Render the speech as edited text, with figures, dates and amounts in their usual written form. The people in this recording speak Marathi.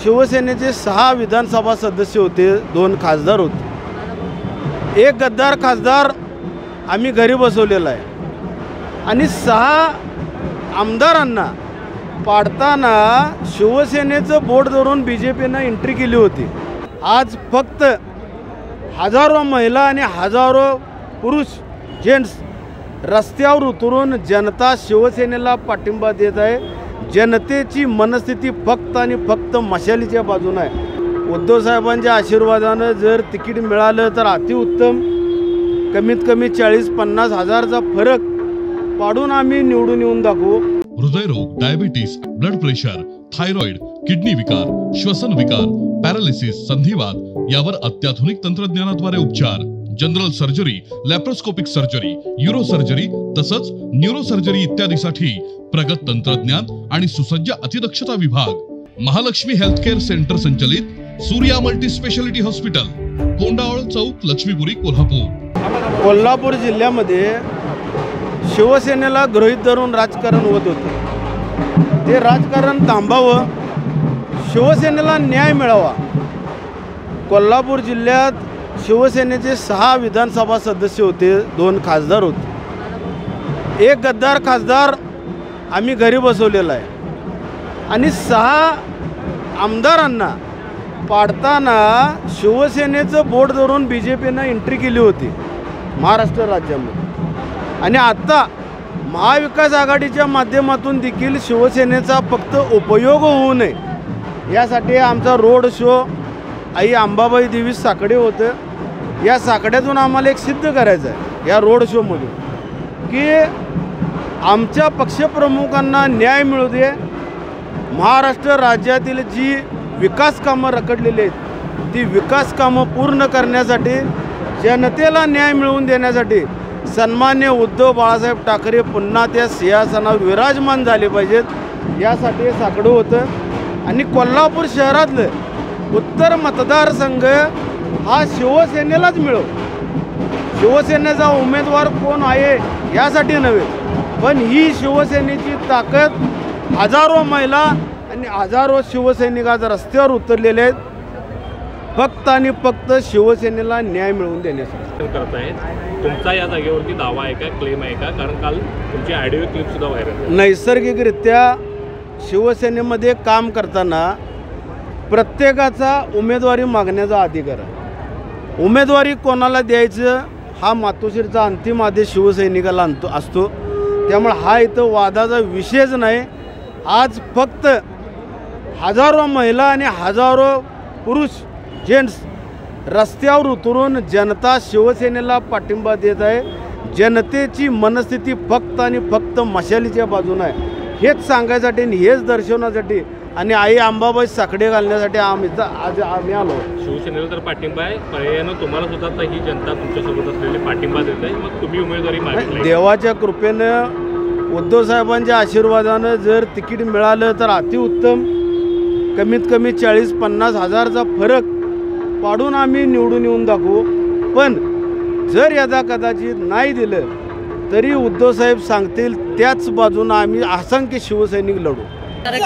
शिवसेनेचे 6 विधानसभा सदस्य होते, 2 खासदार होते, 1 गद्दार खासदार आम्ही घरी बसवलेला आहे आणि 6 आमदारांना पाडताना शिवसेनेचं बोट धरून बीजेपीनं एंट्री केली होती। आज फक्त हजारो महिला आणि हजारो पुरुष जेंट्स रस्त्यावर उतरून जनता शिवसेनेला पाठिंबा देत आहे। जनतेची मनस्थिती फक्त आणि फक्त मशालीच्या बाजूने आहे। उद्धव साहेबांच्या आशीर्वादाने जर तिकीट मिळालं तर अतिउत्तम, कमीत कमी 40-50 हजारचा फरक पाडून आम्ही निवडून येऊन दाखवू। हृदयरोग, diabetes, blood pressure, thyroid, kidney विकार, श्वसन विकार, पॅरालिसिस, संधिवात यावर अत्याधुनिक तंत्रज्ञानाद्वारे उपचार, general surgery, laparoscopic surgery, euro surgery तसंच न्यूरो सर्जरी इत्यादीसाठी प्रगत तंत्रज्ञान आणि सुसज्ज अतिदक्षता विभाग। महालक्ष्मी हेल्थकेअर सेंटर संचलित सूर्या मल्टी स्पेशालिटी हॉस्पिटल, कोंडावळ चौक, लक्ष्मीपुरी, कोल्हापूर। कोल्हापूर जिल्ह्यामध्ये शिवसेनेला गृहीत धरून राजकारण होत होते, ते राजकारण थांबावं, शिवसेनेला न्याय मिळावा। कोल्हापूर जिल्ह्यात शिवसेनेचे 6 विधानसभा सदस्य होते, 2 खासदार होते, 1 गद्दार खासदार आम्ही घरी बसवलेला आहे आणि 6 आमदारांना पाडताना शिवसेनेचं बोट धरून बीजेपीनं एंट्री केली होती महाराष्ट्र राज्यामध्ये। आणि आता महाविकास आघाडीच्या माध्यमातून देखील शिवसेनेचा फक्त उपयोग होऊ नये यासाठी आमचा रोड शो आई अंबाबाई देवी साकडे होतं। या साकड्यातून आम्हाला एक सिद्ध करायचं आहे या रोड शोमधून की आमच्या पक्षप्रमुखांना न्याय मिळू दे। महाराष्ट्र राज्यातील जी विकास कामं रखडलेली आहेत ती विकास कामं पूर्ण करण्यासाठी, जनतेला न्याय मिळवून देण्यासाठी सन्मान्य उद्धव बाळासाहेब ठाकरे पुन्हा त्या सिंहासनावर विराजमान झाले पाहिजेत यासाठी साकडं होतं। आणि कोल्हापूर शहरातलं उत्तर मतदारसंघ हा शिवसेनेलाच मिळो, शिवसेनेचा उमेदवार कोण आहे यासाठी नव्हे, पण ही शिवसेनेची ताकद हजारो महिला आणि हजारो शिवसैनिक आज रस्त्यावर उतरलेले आहेत फक्त आणि फक्त शिवसेनेला न्याय मिळवून देण्यासाठी करत आहेत। तुमचा या जागेवरती दावा आहे का, क्लेम आहे का? कारण काल तुमची ऑडिओ क्लिप सुद्धा व्हायरल झाली। नैसर्गिकरित्या शिवसेनेमध्ये काम करताना प्रत्येकाचा उमेदवारी मागण्याचा अधिकार आहे। उमेदवारी कोणाला द्यायचं हा मातोश्रीचा अंतिम आदेश शिवसैनिकाला असतो, त्यामुळे हा इथं वादाचा विषयच नाही। आज फक्त हजारो महिला आणि हजारो पुरुष जेंट्स रस्त्यावर उतरून जनता शिवसेनेला पाठिंबा देत आहे। जनतेची मनस्थिती फक्त आणि फक्त मशालीच्या बाजूने आहे हेच सांगायसाठी आणि हेच दर्शवण्यासाठी आणि आई अंबाबाई साकडे घालण्यासाठी आम्ही आलो। शिवसेनेला तर पाठिंबा आहे, पर्यायानं तुम्हाला सुद्धा ही जनता तुमच्यासोबत असलेली पाठिंबा देत आहे, मग तुम्ही उमेदवारी मागितली। देवाच्या कृपेनं उद्धव साहेबांच्या आशीर्वादानं जर तिकीट मिळालं तर अतिउत्तम, कमीत कमी 40-50 हजारचा फरक पाडून आम्ही निवडून येऊन दाखवू। पण जर यदा कदाचित नाही दिलं तरी उद्धव साहेब सांगतील त्याच बाजूने आम्ही असंख्य शिवसैनिक लढू। काय